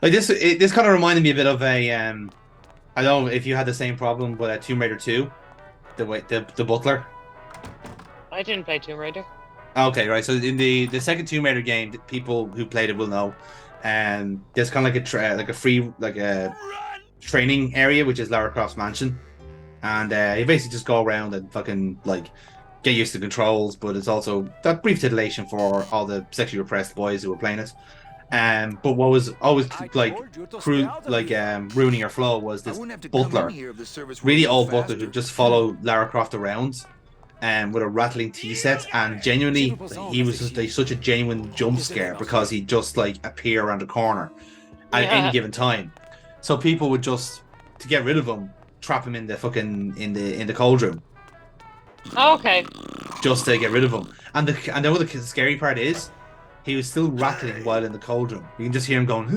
Like this kind of reminded me a bit of a I don't know if you had the same problem with Tomb Raider 2, the butler. I didn't play Tomb Raider. Okay, right. So in the second Tomb Raider game, people who played it will know, there's kind of like like a free like a training area, which is Lara Croft's mansion, and you basically just go around and fucking like get used to the controls, but it's also that brief titillation for all the sexually repressed boys who were playing it. But what was always like ruining your flow was this butler, really old butler who just followed Lara Croft around with a rattling tea set, and genuinely he was just like such a genuine jump scare because he'd just like appear around the corner at any Yeah. given time. So people would just to get rid of him, trap him in the fucking in the cold room Oh, okay. just to get rid of him. And the other scary part is he was still rattling while in the cold room. You can just hear him going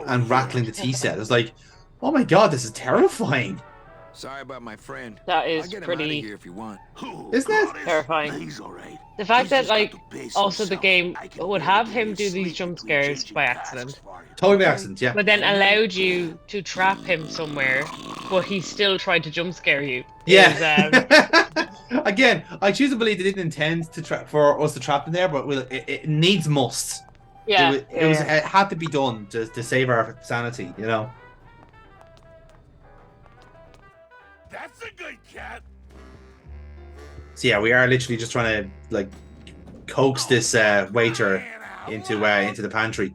and rattling the tea set. It's like, oh my god, this is terrifying. Sorry about my friend. That is I'll get him pretty- out of here if you want. Isn't it? Terrifying. He's all right. The fact He's that just got like to pace also the himself. game I can would bet have he'll him be do these asleep jump doing scares changing by tasks accident, while you're Totally by accident, yeah. but then allowed you to trap him somewhere, but he still tried to jump scare you. Yeah. Again, I choose to believe they didn't intend for us to trap him there, but it needs must. Yeah. It had to be done to save our sanity, you know. That's a good cat. So yeah, we are literally just trying to like coax this waiter into the pantry.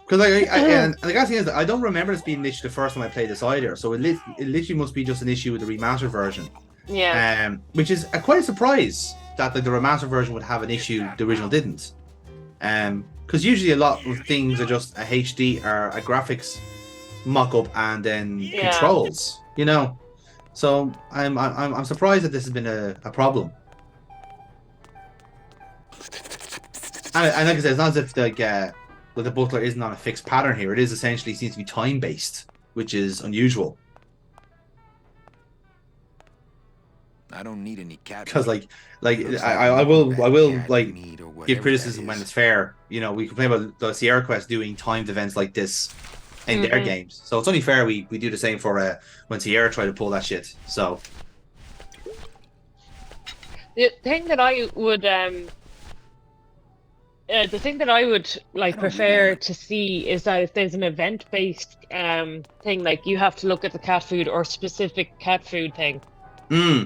Because and the guy thing is that I don't remember this being an issue the first time I played this either, so it literally must be just an issue with the remastered version. Yeah. Which is quite a surprise that like, the remastered version would have an issue the original didn't. Because usually a lot of things are just a HD or a graphics mock-up and then Yeah. controls, you know. So I'm surprised that this has been a problem. And like I said, it's not as if like the butler isn't on a fixed pattern here. It is essentially seems to be time based, which is unusual. I don't need any cat. Because meat. like Looks I you will want I will cat like meat or give whatever criticism that when is. it's fair. You know, we complain about the Sierra Quest doing timed events like this in their Mhm. games, so it's only fair we do the same for when Sierra tried to pull that shit. So The thing that I would like prefer to see is that if there's an event-based thing, like you have to look at the cat food or specific cat food thing. yeah,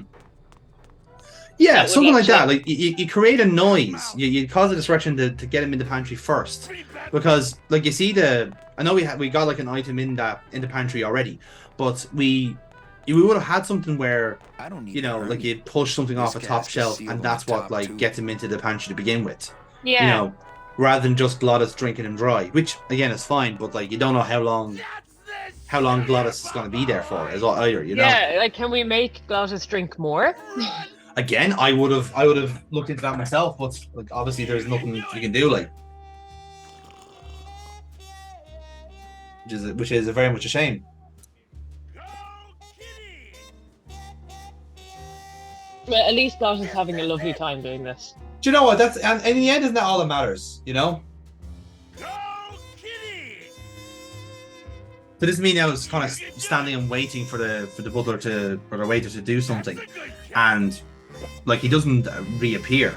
That would something like that. actually- Like you create a noise, you cause a distraction to get him in the pantry first, because like you see I know we got like an item in the pantry already, but we would have had something where I don't need you know to like earn you'd push something off a This top cast is shelf, sealed and on that's the what top, like too. gets him into the pantry to begin with. Yeah. You know, rather than just Glottis drinking him dry, which again is fine, but like you don't know how long Glottis is going to be there for as well either. You know. Yeah, like can we make Glottis drink more? Again, I would have looked into that myself, but like obviously there's nothing you can do, like, which is very much a shame. But at least Glottis having a lovely time doing this. Do you know what? That's and in the end, isn't that all that matters? You know. So this means now is kind of standing and waiting for the butler or the waiter to do something, and like he doesn't reappear,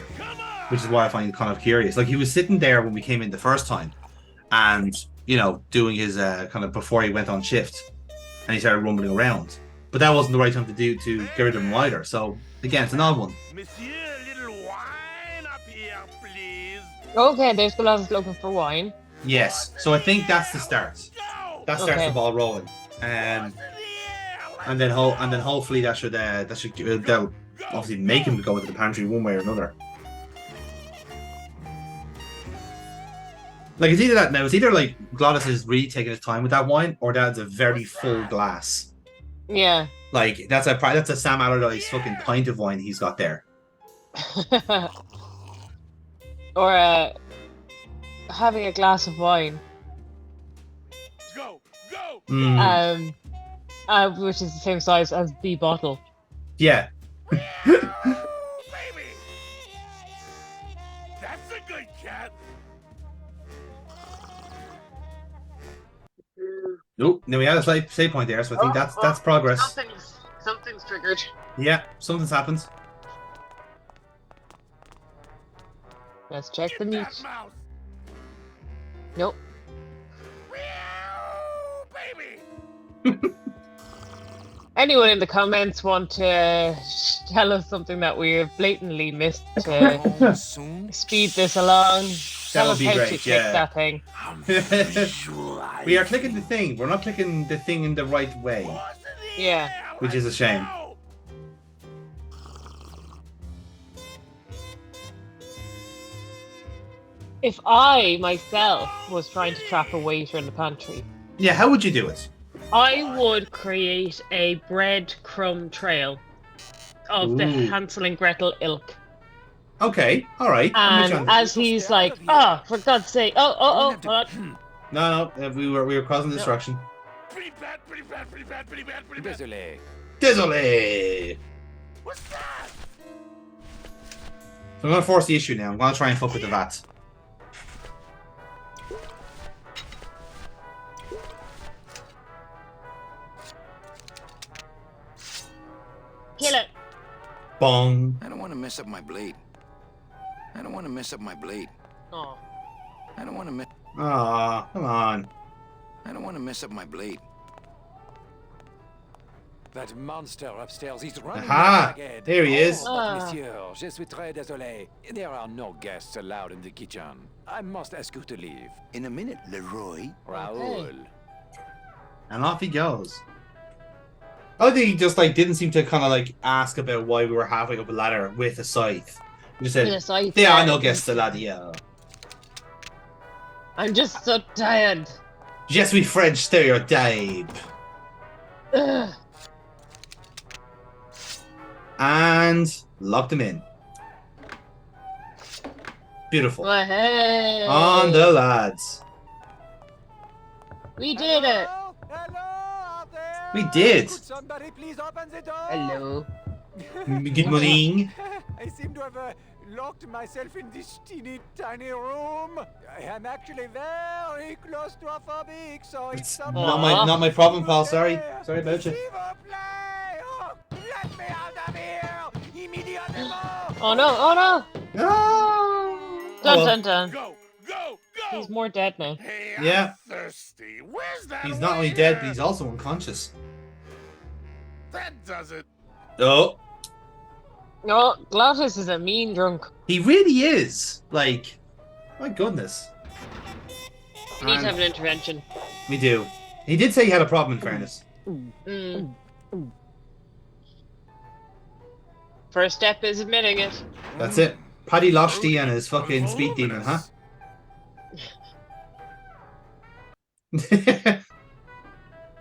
which is why I find it kind of curious. Like he was sitting there when we came in the first time, and you know doing his kind of before he went on shift, and he started rumbling around. But that wasn't the right time to get rid of him either. So again, it's an odd one. Monsieur, a little wine up here, please. Okay, there's Glottis looking for wine. Yes. So I think that's the start. That starts Okay. the ball rolling. And then hopefully that should they'll obviously make him go into the pantry one way or another. Like it's either that now. It's either like Glottis is really taking his time with that wine, or that's a very full glass. Yeah. Like that's a Sam Allardyce fucking pint of wine he's got there. Or having a glass of wine, Go, go. Mm, which is the same size as the bottle. yeah. Baby. That's a good good cat. Nope. Now we had a slight save point there, so I think that's progress. Something's triggered. Yeah, something's happened. Let's check the Get meat. that mouse. Nope. Meow, baby. Anyone in the comments want to tell us something that we have blatantly missed to Home soon? speed this along? Tell would us be how great, to click yeah. that thing. We are clicking the thing. We're not clicking the thing in the right way, Yeah. which is a shame. If I myself was trying to trap a waiter in the pantry, Yeah, how would you do it? I would create a breadcrumb trail of the Ooh. Hansel and Gretel ilk. Okay, all right. I'm with you on And this. as he's like, oh, for God's sake, oh, hold on. No, we were causing destruction. Pretty bad, pretty bad, pretty bad, pretty bad, pretty bad. Désolé. Désolé. What's that? So I'm gonna force the issue now. I'm gonna try and fuck with the VAT. Kill it. Bong. I don't want to mess up my blade. I don't want to mess up my blade. Oh. I don't want to mess. Aw, come on. I don't want to mess up my blade. That monster upstairs is running Aha! ragged. There he is. Oh, but Ah. monsieur, je suis très désolé. There are no guests allowed in the kitchen. I must ask you to leave. In a minute, Leroy. Raoul. And off he goes. I think he just like didn't seem to kind of like ask about why we were halfway up a ladder with a scythe. He just said, Yes, I "There are said- no guests, ladia. I'm just so tired. Yes, we French stereotype." Ugh. And locked him in. Beautiful. Well, hey. On the lads. We did it. Hello out there. We did. Could somebody please open the door? Hello. Good morning. I seem to have locked myself in this teeny tiny room. I am actually very claustrophobic, so if It's someone... not my problem, pal. Sorry about you. S'il vous plaît! Oh, let me out of here! Immediately! Oh no, oh no. No. Dun Well, dun dun. Go, go, go. He's more dead now. Hey, Yeah. I'm thirsty. Where's that he's not only waiter? dead, but he's also unconscious. That does it. Oh, No, Glottis is a mean drunk. he really is. Like, my goodness. We need to And have an intervention. we do. He did say he had a problem, in fairness. Mm. First step is admitting it. That's it. Paddy Loshty and his fucking speed demon, huh?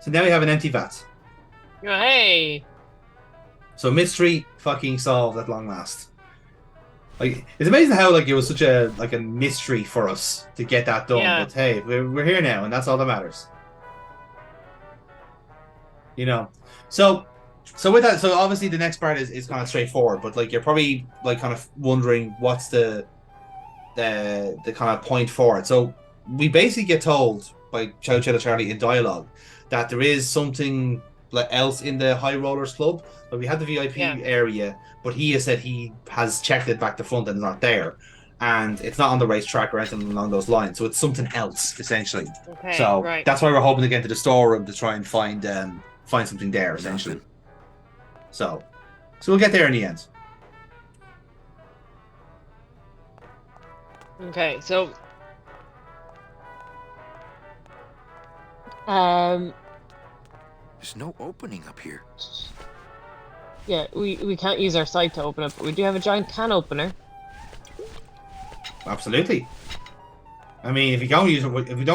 So now we have an empty vat. Oh, hey. So mystery fucking solved at long last. Like, it's amazing how like it was such a mystery for us to get that done. Yeah. But hey, we're here now, and that's all that matters. You know. So with that, so obviously the next part is kind of straightforward, but like you're probably like kind of wondering what's the kind of point for it. So we basically get told by Chow Cheddar Charlie in dialogue that there is something like else in the High Rollers Club. But we had the VIP area, but he has said he has checked it back to front and it's not there, and it's not on the racetrack or anything along those lines. So it's something else essentially. Okay, So right. that's why we're hoping to get into the storeroom to try and find something there essentially. So we'll get there in the end. Okay, so There's no opening up here. yeah, we can't use our site to open it, but we do have a giant can opener. Absolutely. I mean, if we don't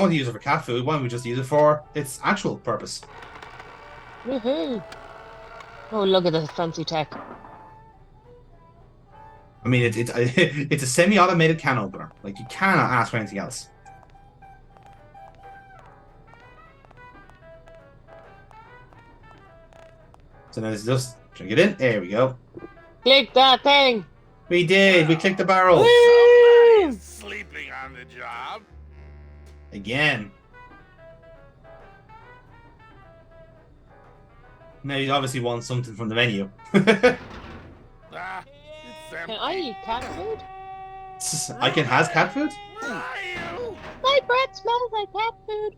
want to use it for cat food, why don't we just use it for its actual purpose? Woohoo! Oh, look at this fancy tech. I mean, it's it's a semi-automated can opener. Like, you cannot ask for anything else. So now let's just drink it in. There we go. Click that thing! We did. We clicked the barrel. Woo! Sleep on the job. Again. Now you obviously want something from the menu. Ah, it's Can empty. I eat cat food? I can has cat food? Where are you? My breath smells like cat food.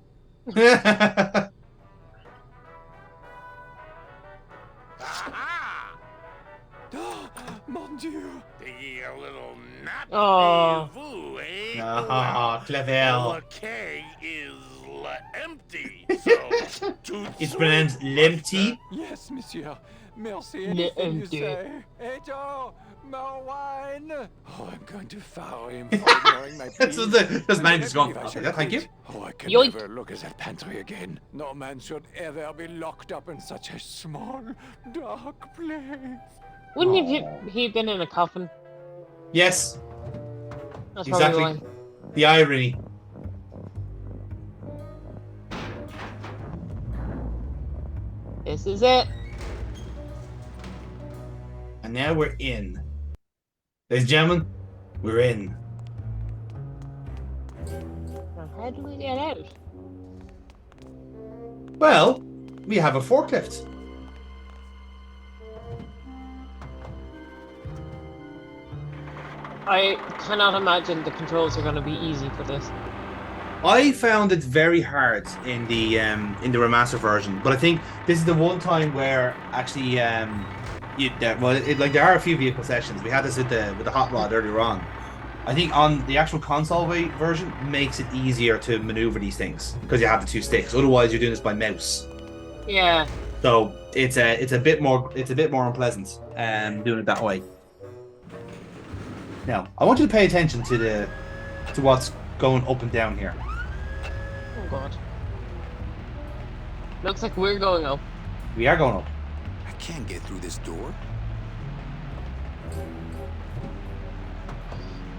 Aha! Mon Dieu! Taking a little nap. Oh. Vous, eh? Ah, The clever. keg is empty, so tout It's sweet, pronounced Lemty. Yes, monsieur. Merci Le anything you empty. say. Eto, more wine. Oh, I'm going to fire him for ignoring my pleas. So this man just And I going, believe I shall "Okay, thank you." quit. Oh, I can Yoink. never look at that pantry again. No man should ever be locked up in such a small, dark place. Wouldn't Aw. he been in a coffin? Yes, That's exactly. probably why. The irony. This is it. And now we're in. Ladies and gentlemen, we're in. Now, how do we get out? Well, we have a forklift. I cannot imagine the controls are going to be easy for this. I found it very hard in the remaster version, but I think this is the one time where actually there are a few vehicle sessions. We had this with the hot rod earlier on. I think on the actual console version makes it easier to maneuver these things because you have the two sticks. Otherwise, you're doing this by mouse. Yeah. So it's a bit more unpleasant doing it that way. Now I want you to pay attention to what's going up and down here. Oh god. Looks like we're going up. We are going up. I can't get through this door.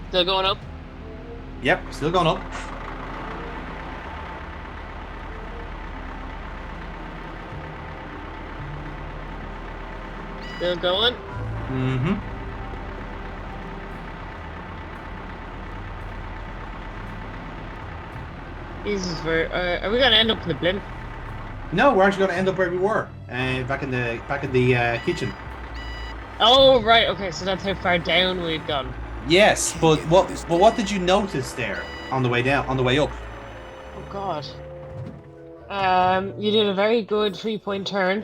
Still going up. Yep, still going up. Still going. Mm-hmm. Jesus, are we gonna end up in the blimp? No, we're actually going to end up where we were, back in the kitchen. Oh right, okay, so that's how far down we've gone. Yes, but what did you notice there on the way down, on the way up? Oh god. You did a very good 3-point turn.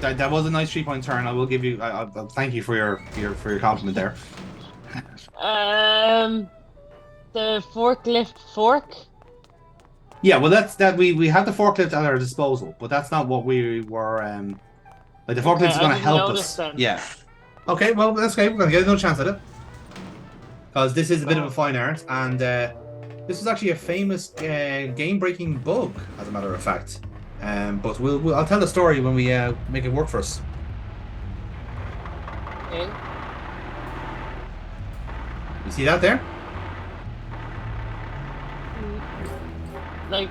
That was a nice 3-point turn. I will give you. I'll thank you for your compliment there. The forklift fork. Yeah, well, that's that. We have the forklift at our disposal, but that's not what we were. Like the forklift is I going to didn't help notice us. then. Yeah. Okay, well that's okay. We're going to get another chance at it because this is a bit of a fine art, and this is actually a famous game-breaking bug, as a matter of fact. But I'll tell the story when we make it work for us. Okay. You see that there? Like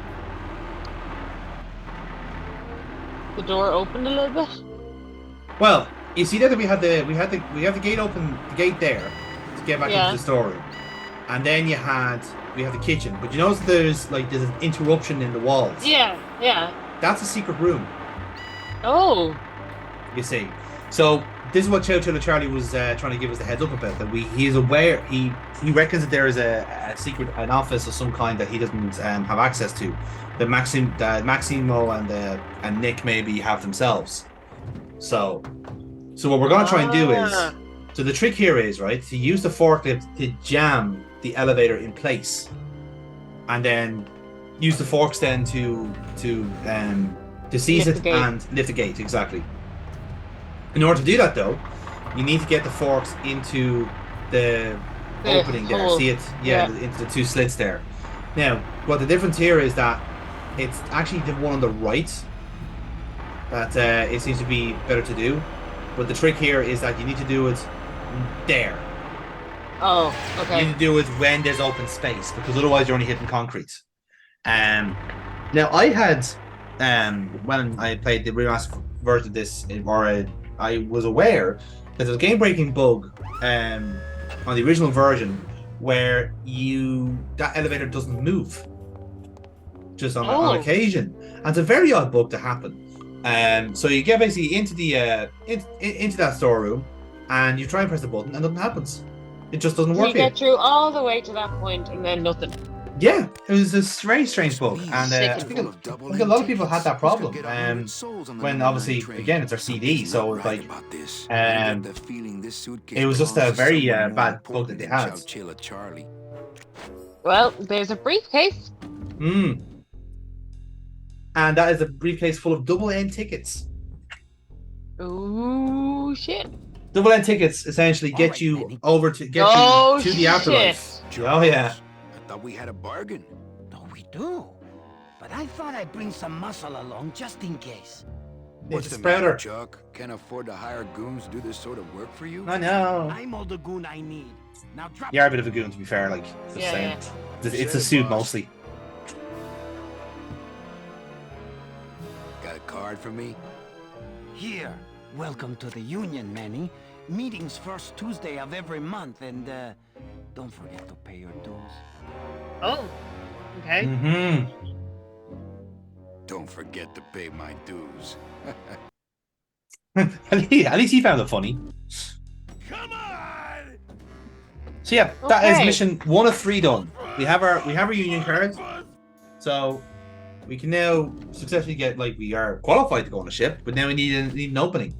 the door opened a little bit. Well, you see that we had the gate open, the gate there to get back into the storeroom, and then we have the kitchen. But you notice there's an interruption in the walls. Yeah, yeah. That's a secret room. Oh. You see, so this is what Chow Chilla Charlie was trying to give us the heads up about. That he's aware. He reckons that there is an office of some kind that he doesn't have access to. That Maximo and Nick maybe have themselves. So what we're going to try and do is, so the trick here is, right, to use the forklift to jam the elevator in place, and then use the forks then to seize it and lift the gate. Exactly. In order to do that, though, you need to get the forks into the opening there. Hole. See it? Yeah, into the two slits there. Now, what the difference here is that it's actually the one on the right that it seems to be better to do. But the trick here is that you need to do it there. Oh, okay. You need to do it when there's open space, because otherwise you're only hitting concrete. Now I had when I played the remastered version of this, I was aware that there's a game-breaking bug on the original version where that elevator doesn't move, just on occasion. And it's a very odd bug to happen. So you get basically into the into that storeroom, and you try and press the button, and nothing happens. It just doesn't So work. you get through all the way to that point, and then nothing. Yeah, it was a very strange bug, and I Sickening. think a lot of people had that problem. When obviously, again, it's our CD, so it's like, it was just a very bad bug that they had. Well, there's a briefcase. And that is a briefcase full of double-end tickets. Ooh, shit. Double-end tickets essentially get you over to the afterlife. Shit. Oh yeah. I thought we had a bargain. No, we do. But I thought I'd bring some muscle along just in case. What's It's a the matter, spreader. Chuck? Can't afford to hire goons to do this sort of work for you? I know. I'm all the goon I need. Now drop. You're a bit of a goon, to be fair. Like, just Yeah, saying. yeah. It's a suit mostly. Got a card for me? Here. Welcome to the union, Manny. Meetings first Tuesday of every month, and don't forget to pay your dues. Oh, okay. Mm-hmm. Don't forget to pay my dues. At least he found it funny. Come on! So yeah, that is Okay. mission 1 of 3 done. We have our union cards, so we can now successfully get, like, we are qualified to go on a ship, but now we need an opening.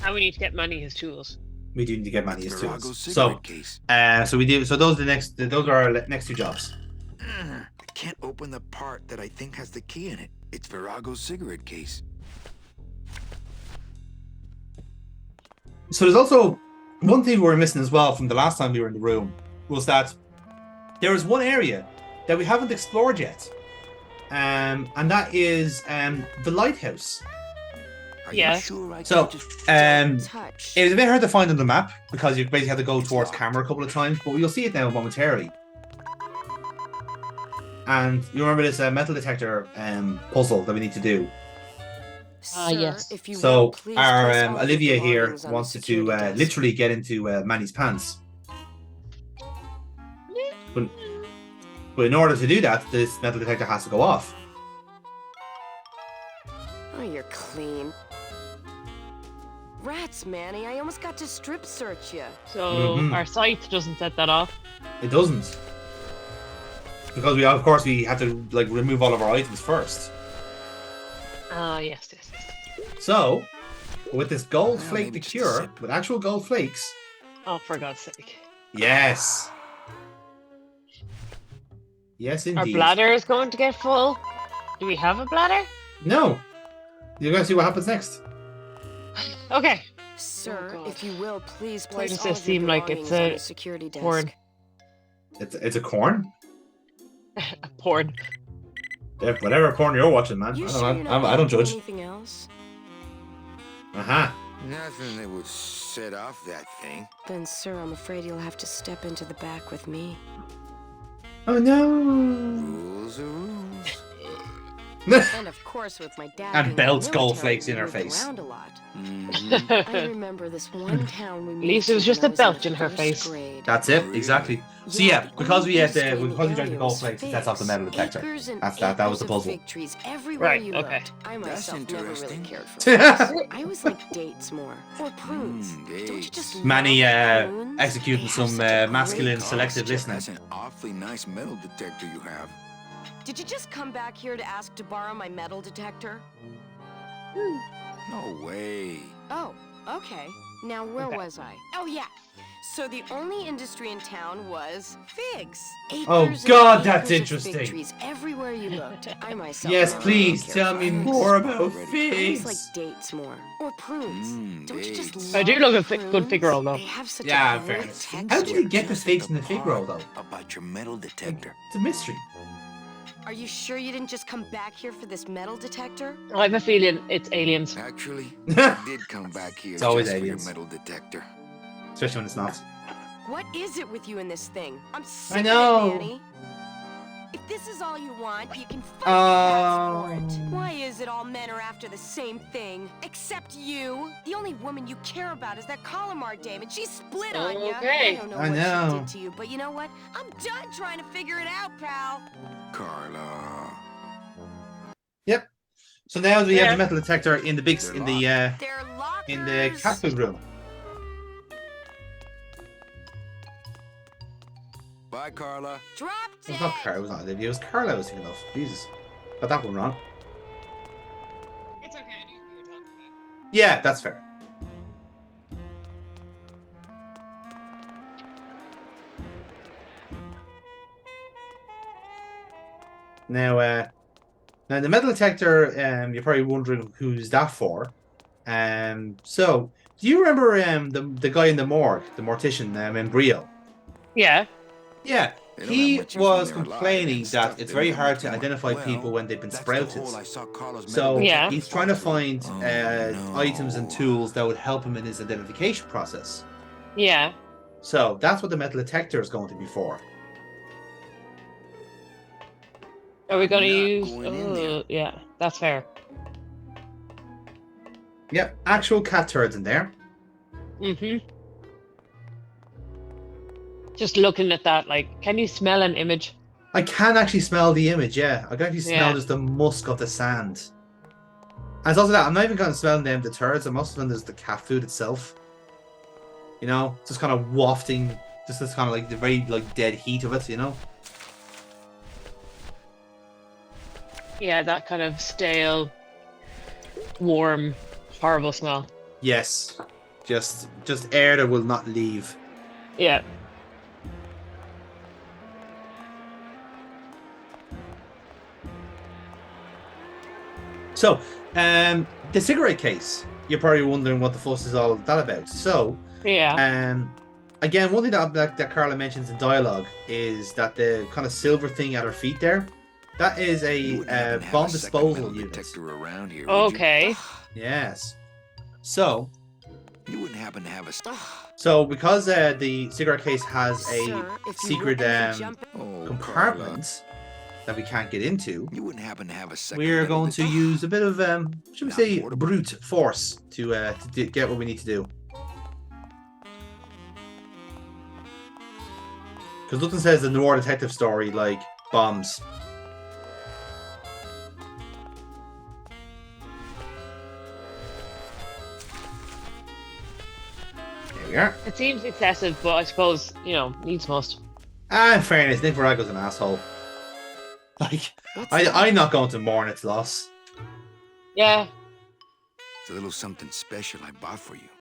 And we need to get Manny his tools. We do need to get money as Virago's tools. cigarette So, case. so we do. So those are our next 2 jobs. I can't open the part that I think has the key in it. It's Virago's cigarette case. So there's also one thing we were missing as well from the last time we were in the room, was that there is one area that we haven't explored yet, and that is the lighthouse. Are Yeah. you sure I So, can just Touch. it was a bit hard to find on the map because you basically have to go towards camera a couple of times, but you'll see it now momentarily. And you remember this metal detector puzzle that we need to do. Sir, yes. If you So will, please our place all of Olivia your here belongings on the wants to security desk. literally get into Manny's pants. But in order to do that, this metal detector has to go off. Oh, you're clean. Rats, Manny. I almost got to strip search you. So Mhm. our scythe doesn't set that off. It doesn't. Because we have to, like, remove all of our items first. Yes. So, with this gold Well, flake maybe to just a cure, sip. with actual gold flakes, Oh, for God's sake. yes. Yes, Our indeed. bladder is going to get full. Do we have a bladder? No. You're going to see what happens next. Okay. Sir, God. if you will, please Why place does all this of your seem like it's belongings on a the security desk. porn? It's a corn. A porn. Yeah, whatever porn you're watching, man. You I sure don't, you're I, not I don't thinking judge. anything else? Aha. Nothing that would set off that thing. Then, sir, I'm afraid you'll have to step into the back with me. Oh no. Rules are rules. And of course, with my dad And being belts in the gold military, flakes in we her moved face. around a lot. Mhm. I remember this one town we moved least it was to just when a I belt was in her first face. grade. That's it, Really? exactly. So yeah, the because only we had industry in because we drank area the gold was flakes, it sets off the metal figs. detector. Acres and That was the acres of puzzle. fig trees everywhere Right, you okay. looked. I That's myself never really interesting. cared for figs. I always like dates more, or prunes. Don't you dates. just Manny love prunes? executing They have some such a great masculine taste. selective listening. That's an awfully nice metal detector you have. Did you just come back here to ask to borrow my metal detector? No way. Oh, okay. Now where Okay. was I? Oh yeah. So the only industry in town was figs. Oh, Acres and God, acres that's of interesting. Fig trees everywhere you looked. I myself. Yes, never please really cared tell for me figs. more about I always figs. like dates more, or prunes. Don't you just dates. love I do love a good prunes? fig roll, though. They have such Yeah, a in great fairness. texture. How did you get the Just figs at in the fig roll, part though? About your metal detector. It's a mystery. Are you sure you didn't just come back here for this metal detector? I have a feeling it's aliens. Actually, I did come back here It's always just for your aliens. metal detector. Especially when it's not. What is it with you in this thing? I'm sick I know. of it, Manny. If this is all you want, you can fucking ask for it. Why is it all men are after the same thing? Except you. The only woman you care about is that Calamar dame, and she split on you. Okay. I don't know I what know. she did to you, but you know what? I'm done trying to figure it out, pal. Carla. Yep. So now we have Yeah. the metal detector in the big They're in the They're lockers. in the cat food room. Bye, Carla. Drop It dead. was not Carla. It was not Olivia. It was Carla I was thinking of. Jesus, got that one wrong. It's okay. I knew who you were talking about. Yeah, that's fair. Now the metal detector. You're probably wondering who's that for. So do you remember the guy in the morgue, the mortician, Embrio? Yeah. Yeah, They don't he have much use was when they're alive, complaining and that stuff, it's they very don't have hard much to more. identify Well, people when they've been that's the sprouted. hole I saw Carla's So metal Yeah. he's detector trying to fall through. find Oh, no. items and tools that would help him in his identification process. Yeah. So that's what the metal detector is going to be for. Are we going to Not use? going in there. Yeah, that's fair. Yep, actual cat turds in there. Mm-hmm. Just looking at that, like, can you smell an image? I can actually smell the image, yeah. I can actually smell Yeah. just the musk of the sand. And it's also that I'm not even going to smell them, the turds. I'm also smelling the cat food itself. You know, just kind of wafting, just this kind of like the very like dead heat of it, you know? Yeah, that kind of stale, warm, horrible smell. Yes. Just air that will not leave. Yeah. So, the cigarette case. You're probably wondering what the fuss is all that about. So, Yeah. again, one thing that Carla mentions in dialogue is that the kind of silver thing at her feet there, that is You a wouldn't happen to have bomb a second disposal metal unit. detector around here, would you? Okay. Yes. So, You wouldn't happen to have a... because the cigarette case has a Sir, if you secret wouldn't jump Oh, Carla. compartment that we can't get into, You wouldn't happen to have a second we're metal going to detector? use a bit of should we Not say portable. brute force to get what we need to do. Because nothing says the noir detective story like bombs. There we are. It seems excessive, but I suppose, needs must. In fairness, Nick Virago's an asshole. Like, I'm not going to mourn its loss. Yeah. It's a little something special I bought for you.